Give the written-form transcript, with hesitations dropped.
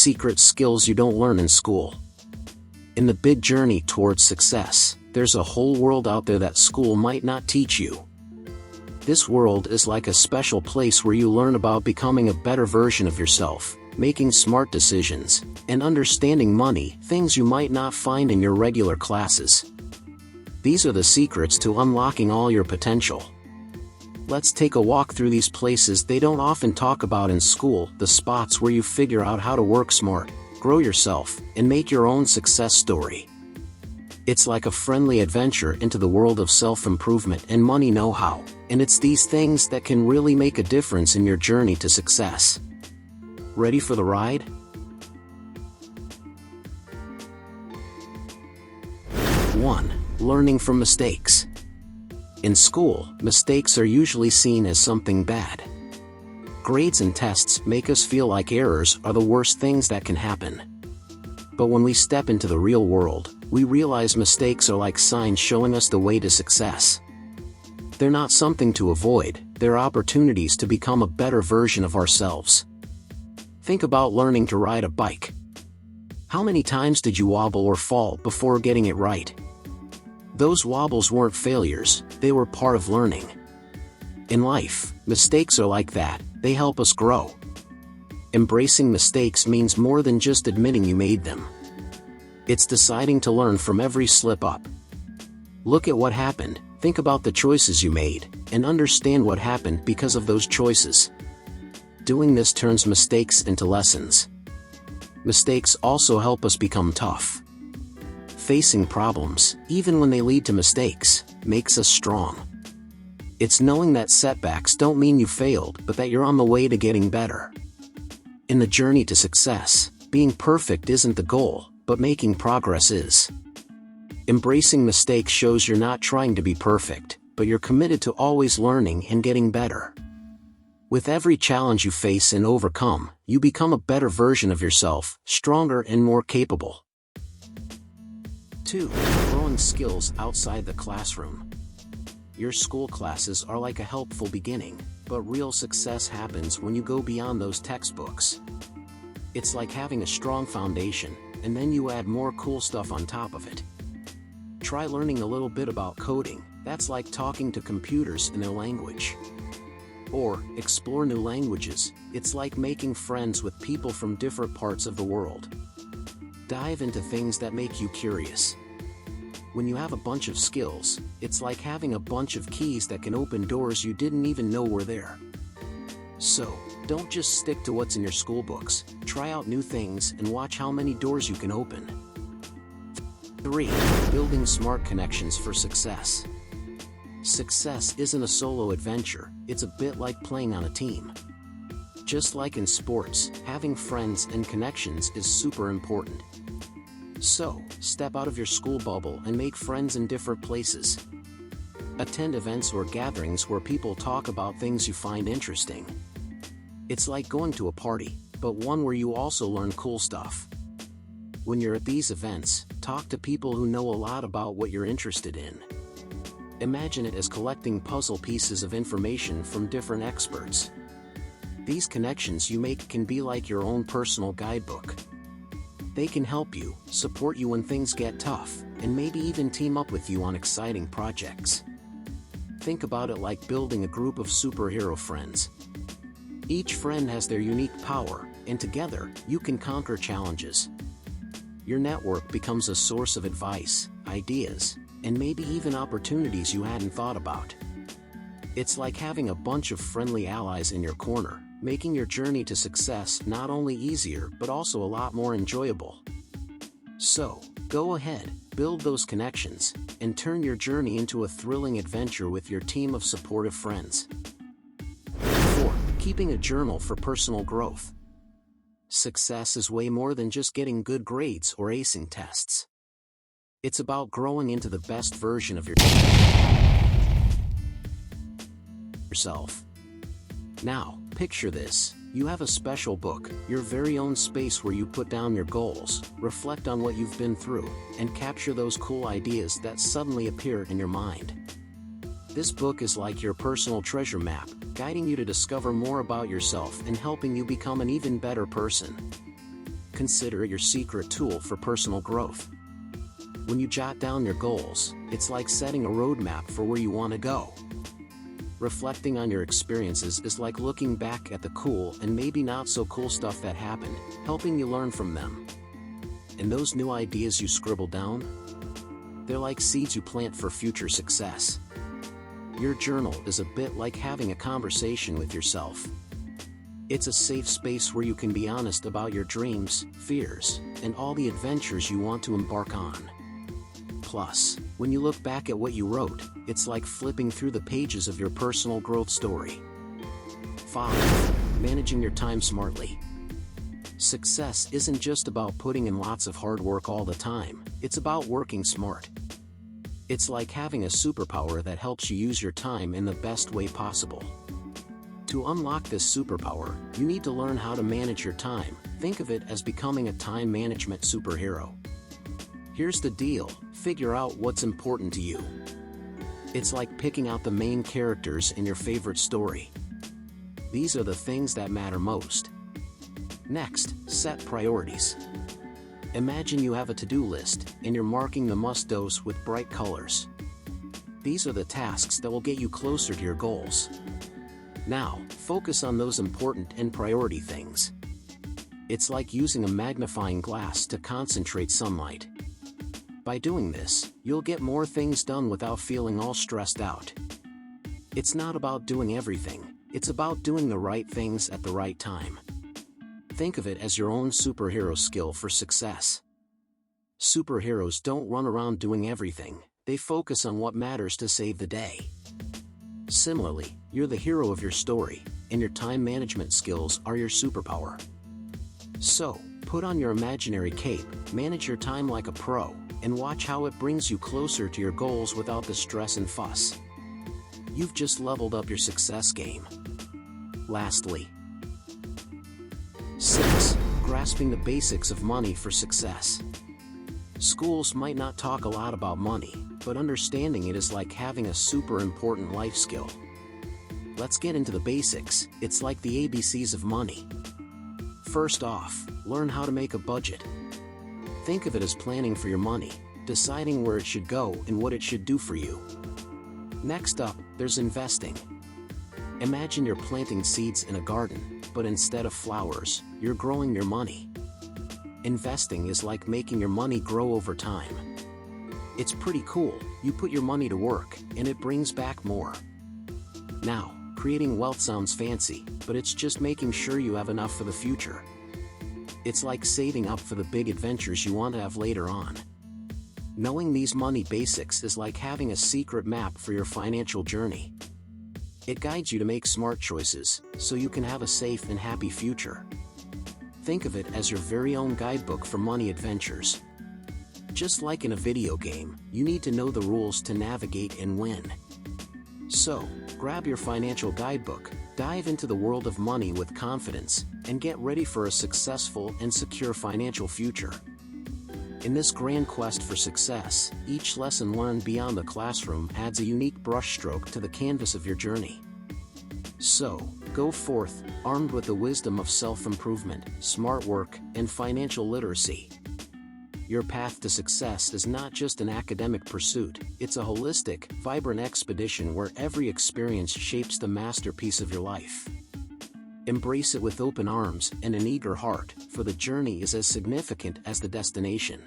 secret skills you don't learn in school. In the big journey towards success, there's a whole world out there that school might not teach you. This world is like a special place where you learn about becoming a better version of yourself, making smart decisions, and understanding money, things you might not find in your regular classes. These are the secrets to unlocking all your potential. Let's take a walk through these places they don't often talk about in school, the spots where you figure out how to work smart, grow yourself, and make your own success story. It's like a friendly adventure into the world of self-improvement and money know-how, and it's these things that can really make a difference in your journey to success. Ready for the ride? 1. Learning from mistakes. In school, mistakes are usually seen as something bad. Grades and tests make us feel like errors are the worst things that can happen. But when we step into the real world, we realize mistakes are like signs showing us the way to success. They're not something to avoid, they're opportunities to become a better version of ourselves. Think about learning to ride a bike. How many times did you wobble or fall before getting it right? Those wobbles weren't failures, they were part of learning. In life, mistakes are like that, they help us grow. Embracing mistakes means more than just admitting you made them. It's deciding to learn from every slip-up. Look at what happened, think about the choices you made, and understand what happened because of those choices. Doing this turns mistakes into lessons. Mistakes also help us become tough. Facing problems, even when they lead to mistakes, makes us strong. It's knowing that setbacks don't mean you failed, but that you're on the way to getting better. In the journey to success, being perfect isn't the goal, but making progress is. Embracing mistakes shows you're not trying to be perfect, but you're committed to always learning and getting better. With every challenge you face and overcome, you become a better version of yourself, stronger and more capable. 2. Growing skills outside the classroom. Your school classes are like a helpful beginning, but real success happens when you go beyond those textbooks. It's like having a strong foundation, and then you add more cool stuff on top of it. Try learning a little bit about coding, that's like talking to computers in their language. Or, explore new languages, it's like making friends with people from different parts of the world. Dive into things that make you curious. When you have a bunch of skills, it's like having a bunch of keys that can open doors you didn't even know were there. So, don't just stick to what's in your school books, try out new things and watch how many doors you can open. 3. Building smart connections for success. Success isn't a solo adventure, it's a bit like playing on a team. Just like in sports, having friends and connections is super important. So, step out of your school bubble and make friends in different places. Attend events or gatherings where people talk about things you find interesting. It's like going to a party, but one where you also learn cool stuff. When you're at these events, talk to people who know a lot about what you're interested in. Imagine it as collecting puzzle pieces of information from different experts. These connections you make can be like your own personal guidebook. They can help you, support you when things get tough, and maybe even team up with you on exciting projects. Think about it like building a group of superhero friends. Each friend has their unique power, and together, you can conquer challenges. Your network becomes a source of advice, ideas, and maybe even opportunities you hadn't thought about. It's like having a bunch of friendly allies in your corner, making your journey to success not only easier but also a lot more enjoyable. So, go ahead, build those connections, and turn your journey into a thrilling adventure with your team of supportive friends. 4. Keeping a journal for personal growth. Success is way more than just getting good grades or acing tests. It's about growing into the best version of yourself. Now, picture this. You have a special book, your very own space where you put down your goals, reflect on what you've been through, and capture those cool ideas that suddenly appear in your mind. This book is like your personal treasure map, guiding you to discover more about yourself and helping you become an even better person. consider it your secret tool for personal growth. When you jot down your goals, it's like setting a roadmap for where you want to go. Reflecting on your experiences is like looking back at the cool and maybe not so cool stuff that happened, helping you learn from them. And those new ideas you scribble down? They're like seeds you plant for future success. Your journal is a bit like having a conversation with yourself. It's a safe space where you can be honest about your dreams, fears, and all the adventures you want to embark on. Plus, when you look back at what you wrote, it's like flipping through the pages of your personal growth story. 5. Managing your time smartly. Success isn't just about putting in lots of hard work all the time, it's about working smart. It's like having a superpower that helps you use your time in the best way possible. To unlock this superpower, you need to learn how to manage your time. Think of it as becoming a time management superhero. Here's the deal, figure out what's important to you. It's like picking out the main characters in your favorite story. These are the things that matter most. Next, set priorities. Imagine you have a to-do list, and you're marking the must-dos with bright colors. These are the tasks that will get you closer to your goals. Now, focus on those important and priority things. It's like using a magnifying glass to concentrate sunlight. By doing this, you'll get more things done without feeling all stressed out. It's not about doing everything, it's about doing the right things at the right time. Think of it as your own superhero skill for success. Superheroes don't run around doing everything, they focus on what matters to save the day. Similarly, you're the hero of your story, and your time management skills are your superpower. So, put on your imaginary cape, manage your time like a pro, and watch how it brings you closer to your goals without the stress and fuss. You've just leveled up your success game. Lastly, 6. Grasping the basics of money for success. Schools might not talk a lot about money, but understanding it is like having a super important life skill. Let's get into the basics. It's like the ABCs of money. First off, learn how to make a budget. Think of it as planning for your money, deciding where it should go and what it should do for you. Next up, there's investing. Imagine you're planting seeds in a garden, but instead of flowers, you're growing your money. Investing is like making your money grow over time. It's pretty cool, you put your money to work, and it brings back more. Now, creating wealth sounds fancy, but it's just making sure you have enough for the future. It's like saving up for the big adventures you want to have later on. Knowing these money basics is like having a secret map for your financial journey. It guides you to make smart choices, so you can have a safe and happy future. Think of it as your very own guidebook for money adventures. Just like in a video game, you need to know the rules to navigate and win. So, grab your financial guidebook, dive into the world of money with confidence, and get ready for a successful and secure financial future. In this grand quest for success, each lesson learned beyond the classroom adds a unique brushstroke to the canvas of your journey. So, go forth, armed with the wisdom of self-improvement, smart work, and financial literacy. Your path to success is not just an academic pursuit, it's a holistic, vibrant expedition where every experience shapes the masterpiece of your life. Embrace it with open arms and an eager heart, for the journey is as significant as the destination.